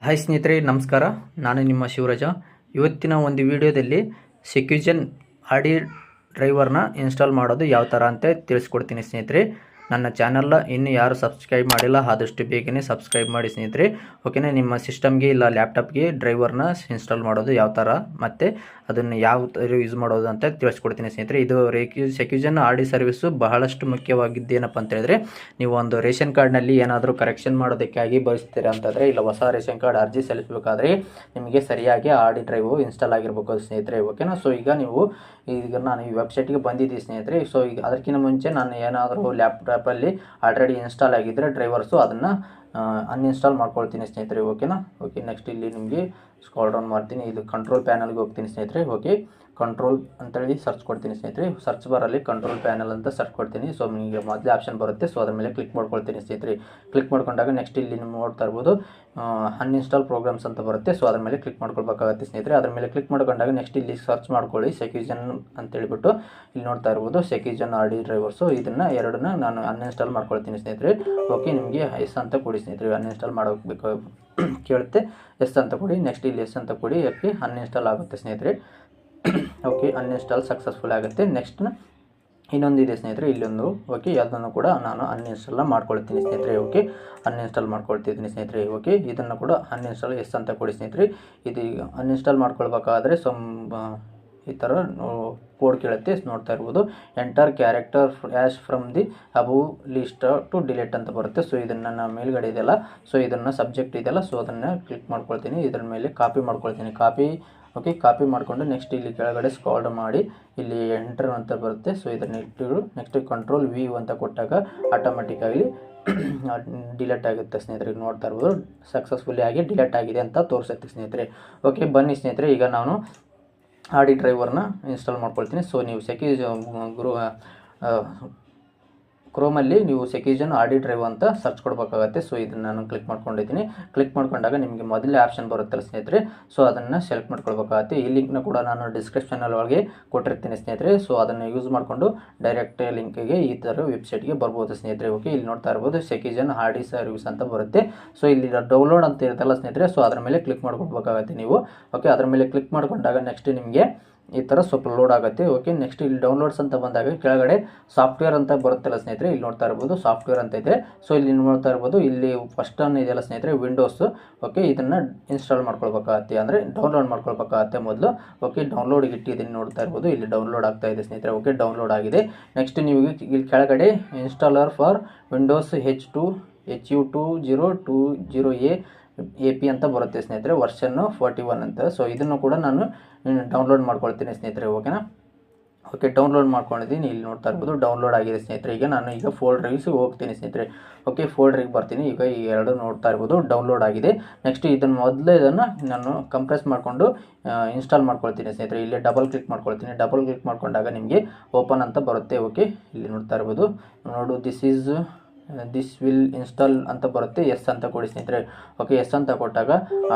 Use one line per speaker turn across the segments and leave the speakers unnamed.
Hi ಸ್ನೇಹಿತರೆ, ನಮಸ್ಕಾರ. ನಾನು ನಿಮ್ಮ ಶಿವರಾಜ. ಇವತ್ತಿನ ಒಂದು ವಿಡಿಯೋದಲ್ಲಿ ಸೆಕ್ಯೂಜನ್ ಆಡಿ ಡ್ರೈವರ್ನ ಇನ್ಸ್ಟಾಲ್ ಮಾಡೋದು ಯಾವ ಥರ ಅಂತ ತಿಳಿಸ್ಕೊಡ್ತೀನಿ ಸ್ನೇಹಿತರೆ. ನನ್ನ ಚಾನಲ್ನ ಇನ್ನೂ ಯಾರು ಸಬ್ಸ್ಕ್ರೈಬ್ ಮಾಡಿಲ್ಲ, ಆದಷ್ಟು ಬೇಗನೆ ಸಬ್ಸ್ಕ್ರೈಬ್ ಮಾಡಿ ಸ್ನೇಹಿತರೆ. ಓಕೆನಾ, ನಿಮ್ಮ ಸಿಸ್ಟಮ್ಗೆ ಇಲ್ಲ ಲ್ಯಾಪ್ಟಾಪ್ಗೆ ಡ್ರೈವರ್ನ ಇನ್ಸ್ಟಾಲ್ ಮಾಡೋದು ಯಾವ ಥರ ಮತ್ತು ಅದನ್ನು ಯಾವ ಥರ ಯೂಸ್ ಮಾಡೋದು ಅಂತ ತಿಳಿಸ್ಕೊಡ್ತೀನಿ ಸ್ನೇಹಿತರೆ. ಇದು ಸೆಕ್ಯೂಜನ್ ಆಡಿ ಸರ್ವಿಸು ಬಹಳಷ್ಟು ಮುಖ್ಯವಾಗಿದ್ದೇನಪ್ಪ ಅಂತ ಹೇಳಿದ್ರೆ, ನೀವು ಒಂದು ರೇಷನ್ ಕಾರ್ಡ್ನಲ್ಲಿ ಏನಾದರೂ ಕರೆಕ್ಷನ್ ಮಾಡೋದಕ್ಕಾಗಿ ಬಯಸ್ತೀರ ಅಂತಂದರೆ, ಇಲ್ಲ ಹೊಸ ರೇಷನ್ ಕಾರ್ಡ್ ಅರ್ಜಿ ಸಲ್ಲಿಸಬೇಕಾದ್ರೆ ನಿಮಗೆ ಸರಿಯಾಗಿ ಆಡಿ ಡ್ರೈವು ಇನ್ಸ್ಟಾಲ್ ಆಗಿರಬೇಕು ಸ್ನೇಹಿತರೆ. ಓಕೆನಾ, ಸೊ ಈಗ ನಾನು ಈ ವೆಬ್ಸೈಟ್ಗೆ ಬಂದಿದ್ದೀನಿ ಸ್ನೇಹಿತರೆ. ಸೊ ಈಗ ಅದಕ್ಕಿಂತ ಮುಂಚೆ ನಾನು ಏನಾದರೂ ಲ್ಯಾಪ್ಟಾಪಲ್ಲಿ ಆಲ್ರೆಡಿ ಇನ್ಸ್ಟಾಲ್ ಆಗಿದ್ದರೆ ಡ್ರೈವರ್ಸು ಅದನ್ನು ಅನ್ಇನ್ಸ್ಟಾಲ್ ಮಾಡ್ಕೊಳ್ತೀನಿ ಸ್ನೇಹಿತರೆ. ಓಕೆನಾ. ನೆಕ್ಸ್ಟ್ ಇಲ್ಲಿ ನಿಮಗೆ ಸ್ಕ್ರಾಲ್ ಡೌನ್ ಮಾಡ್ತೀನಿ. ಇದು ಕಂಟ್ರೋಲ್ ಪ್ಯಾನಲ್ಗೆ ಹೋಗ್ತೀನಿ ಸ್ನೇಹಿತರೆ. ಕಂಟ್ರೋಲ್ ಅಂತೇಳಿ ಸರ್ಚ್ ಕೊಡ್ತೀನಿ ಸ್ನೇಹಿತರೆ. ಸರ್ಚ್ ಬಾರಲ್ಲಿ ಕಂಟ್ರೋಲ್ ಪ್ಯಾನಲ್ ಅಂತ ಸರ್ಚ್ ಕೊಡ್ತೀನಿ. ಸೊ ನಿಮಗೆ ಮೊದಲೇ ಆಪ್ಷನ್ ಬರುತ್ತೆ. ಸೊ ಅದ್ರ ಮೇಲೆ ಕ್ಲಿಕ್ ಮಾಡ್ಕೊಳ್ತೀನಿ ಸ್ನೇಹಿತರೆ. ಕ್ಲಿಕ್ ಮಾಡ್ಕೊಂಡಾಗ ನೆಕ್ಸ್ಟ್ ಇಲ್ಲಿ ನೀವು ನೋಡ್ತಾ ಇರ್ಬೋದು ಅನ್ಇನ್ಸ್ಟಾಲ್ ಪ್ರೋಗ್ರಾಮ್ಸ್ ಅಂತ ಬರುತ್ತೆ. ಸೊ ಅದ್ರ ಮೇಲೆ ಕ್ಲಿಕ್ ಮಾಡ್ಕೊಳ್ಬೇಕಾಗುತ್ತೆ ಸ್ನೇಹಿತರೆ. ಅದ್ರ ಮೇಲೆ ಕ್ಲಿಕ್ ಮಾಡ್ಕೊಂಡಾಗ ನೆಕ್ಸ್ಟ್ ಇಲ್ಲಿ ಸರ್ಚ್ ಮಾಡ್ಕೊಳ್ಳಿ ಸೆಕ್ಯೂಜನ್ ಅಂತೇಳಿಬಿಟ್ಟು ಇಲ್ಲಿ ನೋಡ್ತಾ ಇರ್ಬೋದು ಸೆಕ್ಯೂಜನ್ ಆಡಿ ಡ್ರೈವರ್ಸು. ಇದನ್ನು ಎರಡನ್ನ ನಾನು ಅನ್ಇನ್ಸ್ಟಾಲ್ ಮಾಡ್ಕೊಳ್ತೀನಿ ಸ್ನೇಹಿತರೆ. ನಿಮಗೆ ಎಸ್ ಅಂತ ಕೊಡಿ ಸ್ನೇಹಿತರೆ. ಅನ್ಇನ್ಸ್ಟಾಲ್ ಮಾಡೋಬೇಕು ಕೇಳುತ್ತೆ, ಎಸ್ ಅಂತ ಕೊಡಿ. ನೆಕ್ಸ್ಟ್ ಇಲ್ಲಿ ಎಸ್ ಅಂತ ಕೊಡಿ. ಅನ್ಇನ್ಸ್ಟಾಲ್ ಆಗುತ್ತೆ ಸ್ನೇಹಿತರೆ. ಅನ್ಇನ್ಸ್ಟಾಲ್ ಸಕ್ಸಸ್ಫುಲ್ ಆಗುತ್ತೆ. ನೆಕ್ಸ್ಟ್ ಇನ್ನೊಂದಿದೆ ಸ್ನೇಹಿತರೆ, ಇಲ್ಲೊಂದು ಅದನ್ನು ಕೂಡ ನಾನು ಅನ್ಇನ್ಸ್ಟಾಲ್ ಮಾಡ್ಕೊಳ್ತೀನಿ ಸ್ನೇಹಿತರೆ. ಅನ್ಇನ್ಸ್ಟಾಲ್ ಮಾಡ್ಕೊಳ್ತಿದ್ದೀನಿ ಸ್ನೇಹಿತರೆ. ಇದನ್ನು ಕೂಡ ಅನ್ಇನ್ಸ್ಟಾಲ್ ಎಸ್ ಅಂತ ಕೊಡಿ ಸ್ನೇಹಿತರೆ. ಇದು ಅನ್ಇನ್ಸ್ಟಾಲ್ ಮಾಡ್ಕೊಳ್ಬೇಕಾದ್ರೆ ಈ ಥರ ಕೋಡ್ ಕೇಳುತ್ತೆ, ನೋಡ್ತಾ ಇರ್ಬೋದು. Enter character ash from the above list to delete ಅಂತ ಬರುತ್ತೆ. ಸೊ ಇದನ್ನು ನಾನು ಮೇಲ್ಗಡೆ ಇದೆಯಲ್ಲ, ಸೊ ಇದನ್ನು ಸಬ್ಜೆಕ್ಟ್ ಇದೆಯಲ್ಲ, ಸೊ ಅದನ್ನು ಕ್ಲಿಕ್ ಮಾಡ್ಕೊಳ್ತೀನಿ. ಇದರ ಮೇಲೆ ಕಾಪಿ ಮಾಡ್ಕೊಳ್ತೀನಿ. ಕಾಪಿ ಮಾಡಿಕೊಂಡು ನೆಕ್ಸ್ಟ್ ಇಲ್ಲಿ ಕೆಳಗಡೆ ಸ್ಕ್ರಾಲ್ ಮಾಡಿ ಇಲ್ಲಿ ಎಂಟರ್ ಅಂತ ಬರುತ್ತೆ. ಸೊ ಇದನ್ನು ಇಟ್ಟು ನೆಕ್ಸ್ಟ್ ಕಂಟ್ರೋಲ್ ವಿ ಅಂತ ಕೊಟ್ಟಾಗ ಆಟೋಮೆಟಿಕ್ಕಾಗಿ ಡಿಲೀಟ್ ಆಗುತ್ತೆ ಸ್ನೇಹಿತರೆ. ನೋಡ್ತಾ ಇರ್ಬೋದು ಸಕ್ಸಸ್ಫುಲ್ಲಿ ಆಗಿ ಡಿಲೀಟ್ ಆಗಿದೆ ಅಂತ ತೋರಿಸುತ್ತೆ ಸ್ನೇಹಿತರೆ. ಬನ್ನಿ ಸ್ನೇಹಿತರೆ, ಈಗ ನಾನು ಆಡಿ ಡ್ರೈವರ್ನ ಇನ್ಸ್ಟಾಲ್ ಮಾಡ್ಕೊಳ್ತೀನಿ. ಸೊ ನೀವು ಕ್ರೋಮಲ್ಲಿ ನೀವು ಸೆಕ್ಯೂಜನ್ ಆಡಿ ಡ್ರೈವ್ ಅಂತ ಸರ್ಚ್ ಕೊಡಬೇಕಾಗತ್ತೆ. ಸೊ ಇದನ್ನು ನಾನು ಕ್ಲಿಕ್ ಮಾಡ್ಕೊಂಡಿದ್ದೀನಿ. ಕ್ಲಿಕ್ ಮಾಡ್ಕೊಂಡಾಗ ನಿಮಗೆ ಮೊದಲೇ ಆಪ್ಷನ್ ಬರುತ್ತಲ್ಲ ಸ್ನೇಹಿತರೆ, ಸೊ ಅದನ್ನು ಸೆಲೆಕ್ಟ್ ಮಾಡ್ಕೊಳ್ಬೇಕಾಗತ್ತೆ. ಈ ಲಿಂಕ್ನ ಕೂಡ ನಾನು ಡಿಸ್ಕ್ರಿಪ್ಷನಲ್ಲಿ ಒಳಗೆ ಕೊಟ್ಟಿರ್ತೀನಿ ಸ್ನೇಹಿತರೆ. ಸೊ ಅದನ್ನು ಯೂಸ್ ಮಾಡಿಕೊಂಡು ಡೈರೆಕ್ಟ್ ಲಿಂಕಿಗೆ ಈ ಥರ ವೆಬ್ಸೈಟ್ಗೆ ಬರ್ಬೋದು ಸ್ನೇಹಿತರೆ. ಇಲ್ಲಿ ನೋಡ್ತಾ ಇರ್ಬೋದು ಸೆಕ್ಯೂಜನ್ ಆಡಿ ಸರ್ವಿಸ್ ಅಂತ ಬರುತ್ತೆ. ಸೊ ಇಲ್ಲಿ ಡೌನ್ಲೋಡ್ ಅಂತ ಇರುತ್ತಲ್ಲ ಸ್ನೇಹಿತರೆ, ಸೊ ಅದರ ಮೇಲೆ ಕ್ಲಿಕ್ ಮಾಡ್ಕೊಳ್ಬೇಕಾಗತ್ತೆ ನೀವು. ಅದರ ಮೇಲೆ ಕ್ಲಿಕ್ ಮಾಡ್ಕೊಂಡಾಗ ನೆಕ್ಸ್ಟ್ ನಿಮಗೆ ಈ ಥರ ಸ್ವಲ್ಪ ಲೋಡ್ ಆಗುತ್ತೆ. ನೆಕ್ಸ್ಟ್ ಇಲ್ಲಿ ಡೌನ್ಲೋಡ್ಸ್ ಅಂತ ಬಂದಾಗ ಕೆಳಗಡೆ ಸಾಫ್ಟ್ವೇರ್ ಅಂತ ಬರುತ್ತಲ್ಲ ಸ್ನೇಹಿತರೆ, ಇಲ್ಲಿ ನೋಡ್ತಾ ಇರ್ಬೋದು ಸಾಫ್ಟ್ವೇರ್ ಅಂತ ಇದೆ. ಸೊ ಇಲ್ಲಿ ನೋಡ್ತಾ ಇರ್ಬೋದು ಇಲ್ಲಿ ಫಸ್ಟ್ ಇದೆಯಲ್ಲ ಸ್ನೇಹಿತರೆ ವಿಂಡೋಸ್. ಇದನ್ನು ಇನ್ಸ್ಟಾಲ್ ಮಾಡ್ಕೊಳ್ಬೇಕಾಗತ್ತೆ, ಅಂದರೆ ಡೌನ್ಲೋಡ್ ಮಾಡ್ಕೊಳ್ಬೇಕಾಗತ್ತೆ ಮೊದಲು. ಡೌನ್ಲೋಡ್ಗೆ ಇಟ್ಟಿದ್ದೀನಿ, ನೋಡ್ತಾ ಇರ್ಬೋದು ಇಲ್ಲಿ ಡೌನ್ಲೋಡ್ ಆಗ್ತಾ ಇದೆ ಸ್ನೇಹಿತರೆ. ಡೌನ್ಲೋಡ್ ಆಗಿದೆ. ನೆಕ್ಸ್ಟ್ ನೀವು ಇಲ್ಲಿ ಕೆಳಗಡೆ ಇನ್ಸ್ಟಾಲರ್ ಫಾರ್ ವಿಂಡೋಸ್ HU2020AP ಅಂತ ಬರುತ್ತೆ ಸ್ನೇಹಿತರೆ, ವರ್ಷನ್ 41 ಅಂತ. ಸೊ ಇದನ್ನು ಕೂಡ ನಾನು ಡೌನ್ಲೋಡ್ ಮಾಡ್ಕೊಳ್ತೀನಿ ಸ್ನೇಹಿತರೆ. ಡೌನ್ಲೋಡ್ ಮಾಡ್ಕೊಂಡಿದ್ದೀನಿ. ಇಲ್ಲಿ ನೋಡ್ತಾ ಇರ್ಬೋದು ಡೌನ್ಲೋಡ್ ಆಗಿದೆ ಸ್ನೇಹಿತರೆ. ಈಗ ಫೋಲ್ಡ್ರಿಗೆ ಹೋಗ್ತೀನಿ ಸ್ನೇಹಿತರೆ. ಫೋಲ್ಡ್ರಿಗೆ ಬರ್ತೀನಿ. ಈ ಎರಡು ನೋಡ್ತಾ ಇರ್ಬೋದು ಡೌನ್ಲೋಡ್ ಆಗಿದೆ. ನೆಕ್ಸ್ಟ್ ಇದನ್ನು ನಾನು ಕಂಪ್ರೆಸ್ ಮಾಡಿಕೊಂಡು ಇನ್ಸ್ಟಾಲ್ ಮಾಡ್ಕೊಳ್ತೀನಿ ಸ್ನೇಹಿತರೆ. ಇಲ್ಲಿ ಡಬಲ್ ಕ್ಲಿಕ್ ಮಾಡ್ಕೊಳ್ತೀನಿ. ಡಬಲ್ ಕ್ಲಿಕ್ ಮಾಡ್ಕೊಂಡಾಗ ನಿಮಗೆ ಓಪನ್ ಅಂತ ಬರುತ್ತೆ. ಇಲ್ಲಿ ನೋಡ್ತಾ ಇರ್ಬೋದು ದಿಸ್ ವಿಲ್ ಇನ್ಸ್ಟಾಲ್ ಅಂತ ಬರುತ್ತೆ. ಎಸ್ ಅಂತ ಕೊಡಿ ಸ್ನೇಹಿತರೆ. ಎಸ್ ಅಂತ ಕೊಟ್ಟಾಗ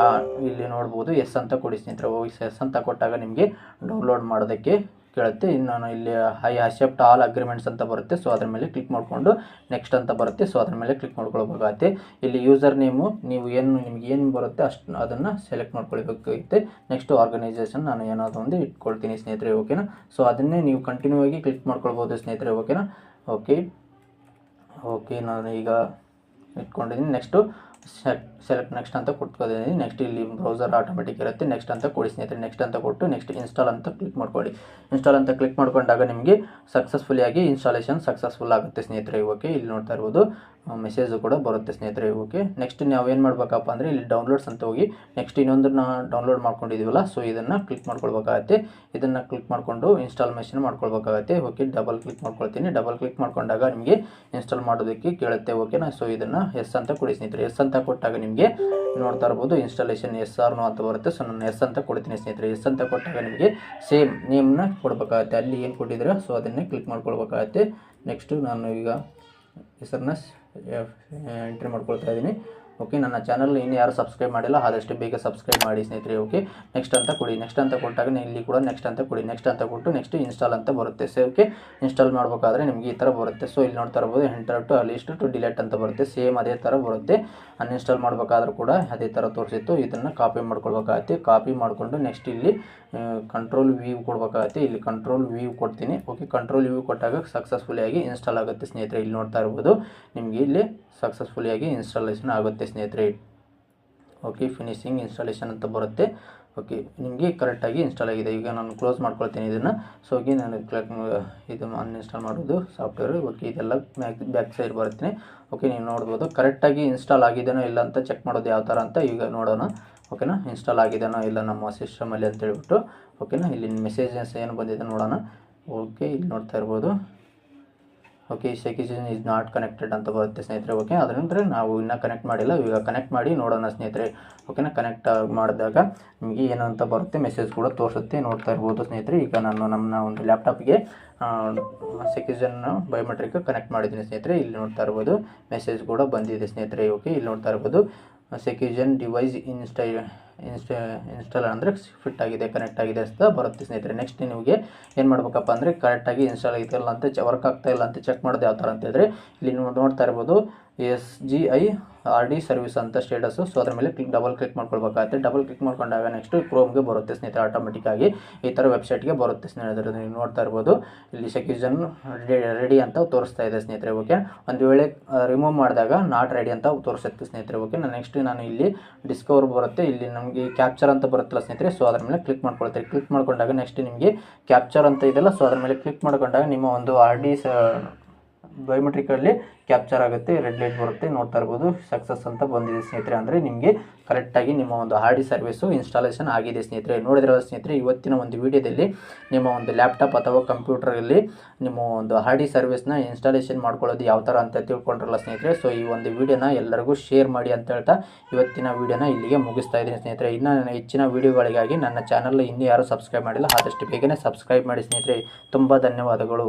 ಇಲ್ಲಿ ನೋಡ್ಬೋದು ಎಸ್ ಅಂತ ಕೊಡಿ ಸ್ನೇಹಿತರೆ. ಎಸ್ ಅಂತ ಕೊಟ್ಟಾಗ ನಿಮಗೆ ಡೌನ್ಲೋಡ್ ಮಾಡೋದಕ್ಕೆ ಕೇಳುತ್ತೆ. ನಾನು ಇಲ್ಲಿ ಐ ಅಕ್ಸೆಪ್ಟ್ ಆಲ್ ಅಗ್ರಿಮೆಂಟ್ಸ್ ಅಂತ ಬರುತ್ತೆ. ಸೊ ಅದ್ರ ಮೇಲೆ ಕ್ಲಿಕ್ ಮಾಡಿಕೊಂಡು ನೆಕ್ಸ್ಟ್ ಅಂತ ಬರುತ್ತೆ. ಸೊ ಅದ್ರ ಮೇಲೆ ಕ್ಲಿಕ್ ಮಾಡ್ಕೊಳ್ಬೇಕಾಗತ್ತೆ. ಇಲ್ಲಿ ಯೂಸರ್ ನೇಮು ನಿಮ್ಗೆ ಏನು ಬರುತ್ತೆ ಅದನ್ನು ಸೆಲೆಕ್ಟ್ ಮಾಡ್ಕೊಳ್ಬೇಕಾಗುತ್ತೆ. ನೆಕ್ಸ್ಟ್ ಆರ್ಗನೈಸೇಷನ್ ನಾನು ಏನಾದರೂ ಒಂದು ಇಟ್ಕೊಳ್ತೀನಿ ಸ್ನೇಹಿತರೆ. ಸೊ ಅದನ್ನೇ ನೀವು ಕಂಟಿನ್ಯೂ ಆಗಿ ಕ್ಲಿಕ್ ಮಾಡ್ಕೊಳ್ಬೋದು ಸ್ನೇಹಿತರೆ. ನಾನು ಈಗ ಇಟ್ಕೊಂಡಿದ್ದೀನಿ. ನೆಕ್ಸ್ಟು ಸೆಲೆಕ್ಟ್ ನೆಕ್ಸ್ಟ್ ಅಂತ ಕೊಟ್ಕೊಂಡಿದ್ದೀನಿ. ನೆಕ್ಸ್ಟ್ ಇಲ್ಲಿ ಬ್ರೌಸರ್ ಆಟೋಮೆಟಿಕ್ ಇರುತ್ತೆ. ನೆಕ್ಸ್ಟ್ ಅಂತ ಕೊಡಿ ಸ್ನೇಹಿತರೆ. ನೆಕ್ಸ್ಟ್ ಅಂತ ಕೊಟ್ಟು ನೆಕ್ಸ್ಟ್ ಇನ್ಸ್ಟಾಲ್ ಅಂತ ಕ್ಲಿಕ್ ಮಾಡ್ಕೊಳ್ಳಿ. ಇನ್ಸ್ಟಾಲ್ ಅಂತ ಕ್ಲಿಕ್ ಮಾಡ್ಕೊಂಡಾಗ ನಿಮಗೆ ಸಕ್ಸಸ್ಫುಲ್ ಆಗಿ ಇನ್ಸ್ಟಾಲೇಷನ್ ಸಕ್ಸಸ್ಫುಲ್ ಆಗುತ್ತೆ ಸ್ನೇಹಿತರೆ. ಇಲ್ಲಿ ನೋಡ್ತಾ ಇರ್ಬೋದು ಮೆಸೇಜು ಕೂಡ ಬರುತ್ತೆ ಸ್ನೇಹಿತರೆ. ನೆಕ್ಸ್ಟ್ ನಾವೇನು ಮಾಡಬೇಕಪ್ಪ ಅಂದರೆ ಇಲ್ಲಿ ಡೌನ್ಲೋಡ್ಸ್ ಅಂತ ಹೋಗಿ ನೆಕ್ಸ್ಟ್ ಇನ್ನೊಂದನ್ನು ಡೌನ್ಲೋಡ್ ಮಾಡ್ಕೊಂಡಿದ್ದೀವಲ್ಲ, ಸೊ ಇದನ್ನು ಕ್ಲಿಕ್ ಮಾಡ್ಕೊಳ್ಬೇಕಾಗತ್ತೆ. ಇದನ್ನು ಕ್ಲಿಕ್ ಮಾಡಿಕೊಂಡು ಇನ್ಸ್ಟಾಲ್ಮೇಷನ್ ಮಾಡ್ಕೊಳ್ಬೇಕಾಗತ್ತೆ. ಡಬಲ್ ಕ್ಲಿಕ್ ಮಾಡ್ಕೊಳ್ತೀನಿ. ಡಬಲ್ ಕ್ಲಿಕ್ ಮಾಡ್ಕೊಂಡಾಗ ನಿಮಗೆ ಇನ್ಸ್ಟಾಲ್ ಮಾಡೋದಕ್ಕೆ ಕೇಳುತ್ತೆ. ಸೊ ಇದನ್ನು ಎಸ್ ಅಂತ ಕೊಡಿ ಸ್ನೇಹಿತರೆ. ಎಸ್ ಅಂತ ಕೊಟ್ಟಾಗ ನಿಮಗೆ ನೋಡ್ತಾ ಇರ್ಬೋದು ಇನ್ಸ್ಟಾಲೇಷನ್ ಎಸ್ ಆರ್ ನೋ ಅಂತ ಬರುತ್ತೆ. ಸೊ ನಾನು ಎಸ್ ಅಂತ ಕೊಡ್ತೀನಿ ಸ್ನೇಹಿತರೆ. ಎಸ್ ಅಂತ ಕೊಟ್ಟಾಗ ನಿಮಗೆ ಸೇಮ್ ನೇಮ್ನ ಕೊಡಬೇಕಾಗತ್ತೆ. ಅಲ್ಲಿ ಏನು ಕೊಟ್ಟಿದ್ದೀರಾ ಸೊ ಅದನ್ನೇ ಕ್ಲಿಕ್ ಮಾಡ್ಕೊಳ್ಬೇಕಾಗತ್ತೆ. ನೆಕ್ಸ್ಟು ನಾನು ಈಗ ಹೆಸರನ್ನ ಎಂಟ್ರಿ ಮಾಡ್ಕೊಳ್ತಾ ಇದ್ದೀನಿ. ಓಕೆ, ನನ್ನ ಚಾನಲ್ ಇನ್ನು ಯಾರು ಸಬ್ಸ್ಕ್ರೈಬ್ ಮಾಡಿಲ್ಲ ಆದಷ್ಟು ಬೇಗ ಸಬ್ಸ್ಕ್ರೈಬ್ ಮಾಡಿ ಸ್ನೇಹಿತರೆ. ಓಕೆ, ನೆಕ್ಸ್ಟ್ ಅಂತ ಕೊಡಿ. ನೆಕ್ಸ್ಟ್ ಅಂತ ಕೊಟ್ಟಾಗ ಇಲ್ಲಿ ಕೂಡ ನೆಕ್ಸ್ಟ್ ಅಂತ ಕೊಡಿ. ನೆಕ್ಸ್ಟ್ ಅಂತ ಕೊಟ್ಟು ನೆಕ್ಸ್ಟ್ ಇನ್ಸ್ಟಾಲ್ ಅಂತ ಬರುತ್ತೆ. ಸೊ ಓಕೆ, ಇನ್ಸ್ಟಾಲ್ ಮಾಡಬೇಕಾದ್ರೆ ನಿಮಗೆ ಈ ಥರ ಬರುತ್ತೆ. ಸೊ ಇಲ್ಲಿ ನೋಡ್ತಾ ಇರ್ಬೋದು enter to list to delete ಅಂತ ಬರುತ್ತೆ. ಸೇಮ್ ಅದೇ ಥರ ಬರುತ್ತೆ. ಅನ್ಇನ್ಸ್ಟಾಲ್ ಮಾಡಬೇಕಾದ್ರೂ ಕೂಡ ಅದೇ ಥರ ತೋರಿಸಿತ್ತು. ಇದನ್ನು ಕಾಪಿ ಮಾಡ್ಕೊಳ್ಬೇಕಾಗತ್ತೆ. ಕಾಪಿ ಮಾಡಿಕೊಂಡು ನೆಕ್ಸ್ಟ್ ಇಲ್ಲಿ ಕಂಟ್ರೋಲ್ ವ್ಯೂ ಕೊಡಬೇಕಾಗತ್ತೆ. ಇಲ್ಲಿ ಕಂಟ್ರೋಲ್ ವ್ಯೂ ಕೊಡ್ತೀನಿ. ಓಕೆ, ಕಂಟ್ರೋಲ್ ವ್ಯೂ ಕೊಟ್ಟಾಗ ಸಕ್ಸಸ್ಫುಲಿಯಾಗಿ ಇನ್ಸ್ಟಾಲ್ ಆಗುತ್ತೆ ಸ್ನೇಹಿತರೆ. ಇಲ್ಲಿ ನೋಡ್ತಾ ಇರ್ಬೋದು ನಿಮಗೆ ಇಲ್ಲಿ ಸಕ್ಸಸ್ಫುಲಿಯಾಗಿ ಇನ್ಸ್ಟಾಲೇಷನ್ ಆಗುತ್ತೆ ಸ್ನೇಹಿತರೆ. ಓಕೆ, ಫಿನಿಶಿಂಗ್ ಇನ್ಸ್ಟಾಲೇಷನ್ ಅಂತ ಬರುತ್ತೆ. ಓಕೆ, ನಿಮಗೆ ಕರೆಕ್ಟಾಗಿ ಇನ್ಸ್ಟಾಲ್ ಆಗಿದೆ. ಈಗ ನಾನು ಕ್ಲೋಸ್ ಮಾಡ್ಕೊಳ್ತೀನಿ ಇದನ್ನು. ಸೊ ಓಕೆ, ನಾನು ಇದು ಅನ್ಇನ್ಸ್ಟಾಲ್ ಮಾಡೋದು ಸಾಫ್ಟ್ವೇರ್. ಓಕೆ, ಇದೆಲ್ಲ ಬ್ಯಾಕ್ ಸೈಡ್ ಬರ್ತೀನಿ. ಓಕೆ, ನೀವು ನೋಡ್ಬೋದು ಕರೆಕ್ಟಾಗಿ ಇನ್ಸ್ಟಾಲ್ ಆಗಿದೆನೋ ಇಲ್ಲ ಅಂತ ಚೆಕ್ ಮಾಡೋದು ಯಾವ ಥರ ಅಂತ ಈಗ ನೋಡೋಣ. ಓಕೆನಾ, ಇನ್ಸ್ಟಾಲ್ ಆಗಿದೆನೋ ಇಲ್ಲ ನಮ್ಮ ಸಿಸ್ಟಮಲ್ಲಿ ಅಂತ ಹೇಳ್ಬಿಟ್ಟು. ಓಕೆನಾ, ಇಲ್ಲಿ ಮೆಸೇಜಸ್ ಏನು ಬಂದಿದೆ ನೋಡೋಣ. ಓಕೆ, ಇಲ್ಲಿ ನೋಡ್ತಾ ಇರ್ಬೋದು. Okay, security is not connected ಅಂತ ಬರುತ್ತೆ ಸ್ನೇಹಿತರೆ. ಓಕೆ, ಅದರಂದ್ರೆ ನಾವು ಇನ್ನೂ ಕನೆಕ್ಟ್ ಮಾಡಿಲ್ಲ. ಈಗ ಕನೆಕ್ಟ್ ಮಾಡಿ ನೋಡೋಣ ಸ್ನೇಹಿತರೆ. ಓಕೆನಾ, ಕನೆಕ್ಟ್ ಮಾಡಿದಾಗ ನಿಮಗೆ ಏನು ಅಂತ ಬರುತ್ತೆ, ಮೆಸೇಜ್ ಕೂಡ ತೋರಿಸುತ್ತೆ. ನೋಡ್ತಾ ಇರ್ಬೋದು ಸ್ನೇಹಿತರೆ. ಈಗ ನಾನು ನಮ್ಮ ಒಂದು ಲ್ಯಾಪ್ಟಾಪ್ಗೆ ಸೆಕ್ಯೂರಿಟಿ ಬಯೋಮೆಟ್ರಿಕ್ ಕನೆಕ್ಟ್ ಮಾಡಿದ್ದೀನಿ ಸ್ನೇಹಿತರೆ. ಇಲ್ಲಿ ನೋಡ್ತಾ ಇರ್ಬೋದು ಮೆಸೇಜ್ ಕೂಡ ಬಂದಿದೆ ಸ್ನೇಹಿತರೆ. ಓಕೆ, ಇಲ್ಲಿ ನೋಡ್ತಾ ಇರ್ಬೋದು ಸೆಕ್ಯೂರಿಟಿ ಡಿವೈಸ್ ಇನ್ಸ್ಟಾಲ್ ಅಂದರೆ ಫಿಟ್ ಆಗಿದೆ, ಕನೆಕ್ಟ್ ಆಗಿದೆ ಅಂತ ಬರುತ್ತೆ ಸ್ನೇಹಿತರೆ. ನೆಕ್ಸ್ಟ್ ನಿಮಗೆ ಏನು ಮಾಡಬೇಕಪ್ಪ ಅಂದರೆ ಕರೆಕ್ಟಾಗಿ ಇನ್ಸ್ಟಾಲ್ ಆಗಿದೆ ಇಲ್ಲ ಅಂತ ವರ್ಕ್ ಆಗ್ತಾ ಇಲ್ಲ ಅಂತ ಚೆಕ್ ಮಾಡೋದು ಯಾವ ಥರ ಅಂತ ಹೇಳಿದ್ರೆ ಇಲ್ಲಿ ನೋಡ್ತಾ ಇರ್ಬೋದು SGIRD ಸರ್ವಿಸ್ ಅಂತ ಸ್ಟೇಟಸ್ಸು. ಸೊ ಅದ್ರ ಮೇಲೆ ಡಬಲ್ ಕ್ಲಿಕ್ ಮಾಡ್ಕೊಳ್ಬೇಕಾಗುತ್ತೆ. ಡಬಲ್ ಕ್ಲಿಕ್ ಮಾಡ್ಕೊಂಡಾಗ ನೆಕ್ಸ್ಟ್ ಕ್ರೋಮ್ಗೆ ಬರುತ್ತೆ ಸ್ನೇಹಿತರೆ. ಆಟೋಮೆಟಿಕ್ಕಾಗಿ ಈ ಥರ ವೆಬ್ಸೈಟ್ಗೆ ಬರುತ್ತೆ ಸ್ನೇಹಿತರೆ. ನೀವು ನೋಡ್ತಾ ಇರ್ಬೋದು ಇಲ್ಲಿ ಸೆಕ್ಯೂರಿಟಿ ರೆಡಿ ಅಂತ ತೋರಿಸ್ತಾ ಇದೆ ಸ್ನೇಹಿತರೆ. ಓಕೆ, ಒಂದು ವೇಳೆ ರಿಮೂವ್ ಮಾಡಿದಾಗ ನಾಟ್ ರೆಡಿ ಅಂತ ತೋರಿಸುತ್ತೆ ಸ್ನೇಹಿತರೆ. ಓಕೆ, ನೆಕ್ಸ್ಟ್ ನಾನು ಇಲ್ಲಿ ಡಿಸ್ಕವರ್ ಬರುತ್ತೆ. ಇಲ್ಲಿ ನಮಗೆ ಕ್ಯಾಪ್ಚರ್ ಅಂತ ಬರುತ್ತಲ್ಲ ಸ್ನೇಹಿತರೆ. ಸೊ ಅದ್ರ ಮೇಲೆ ಕ್ಲಿಕ್ ಮಾಡ್ಕೊಳ್ತೀರಿ. ಕ್ಲಿಕ್ ಮಾಡ್ಕೊಂಡಾಗ ನೆಕ್ಸ್ಟ್ ನಿಮಗೆ ಕ್ಯಾಪ್ಚರ್ ಅಂತ ಇದೆಲ್ಲ. ಸೊ ಅದ್ರ ಮೇಲೆ ಕ್ಲಿಕ್ ಮಾಡ್ಕೊಂಡಾಗ ನಿಮ್ಮ ಒಂದು RD ಬಯೋಮೆಟ್ರಿಕಲ್ಲಿ ಕ್ಯಾಪ್ಚರ್ ಆಗುತ್ತೆ. ರೆಡ್ ಲೈಟ್ ಬರುತ್ತೆ. ನೋಡ್ತಾ ಇರ್ಬೋದು ಸಕ್ಸಸ್ ಅಂತ ಬಂದಿದೆ ಸ್ನೇಹಿತರೆ. ಅಂದರೆ ನಿಮಗೆ ಕರೆಕ್ಟಾಗಿ ನಿಮ್ಮ ಒಂದು RD ಸರ್ವಿಸು ಇನ್ಸ್ಟಾಲೇಷನ್ ಆಗಿದೆ ಸ್ನೇಹಿತರೆ. ನೋಡಿದ್ರಲ್ಲ ಸ್ನೇಹಿತರೆ, ಇವತ್ತಿನ ಒಂದು ವಿಡಿಯೋದಲ್ಲಿ ನಿಮ್ಮ ಒಂದು ಲ್ಯಾಪ್ಟಾಪ್ ಅಥವಾ ಕಂಪ್ಯೂಟರಲ್ಲಿ ನಿಮ್ಮ ಒಂದು RD ಸರ್ವಿಸ್ನ ಇನ್ಸ್ಟಾಲೇಷನ್ ಮಾಡ್ಕೊಳ್ಳೋದು ಯಾವ ಥರ ಅಂತ ತಿಳ್ಕೊಂಡ್ರಲ್ಲ ಸ್ನೇಹಿತರೆ. ಸೊ ಈ ಒಂದು ವಿಡಿಯೋನ ಎಲ್ಲರಿಗೂ ಶೇರ್ ಮಾಡಿ ಅಂತ ಹೇಳ್ತಾ ಇವತ್ತಿನ ವಿಡಿಯೋನ ಇಲ್ಲಿಗೆ ಮುಗಿಸ್ತಾ ಇದ್ದೀನಿ ಸ್ನೇಹಿತರೆ. ಇನ್ನು ಹೆಚ್ಚಿನ ವಿಡಿಯೋಗಳಿಗಾಗಿ ನನ್ನ ಚಾನಲ್ ಇನ್ನೂ ಯಾರು ಸಬ್ಸ್ಕ್ರೈಬ್ ಮಾಡಿಲ್ಲ ಆದಷ್ಟು ಬೇಗನೆ ಸಬ್ಸ್ಕ್ರೈಬ್ ಮಾಡಿ ಸ್ನೇಹಿತರೆ. ತುಂಬ ಧನ್ಯವಾದಗಳು.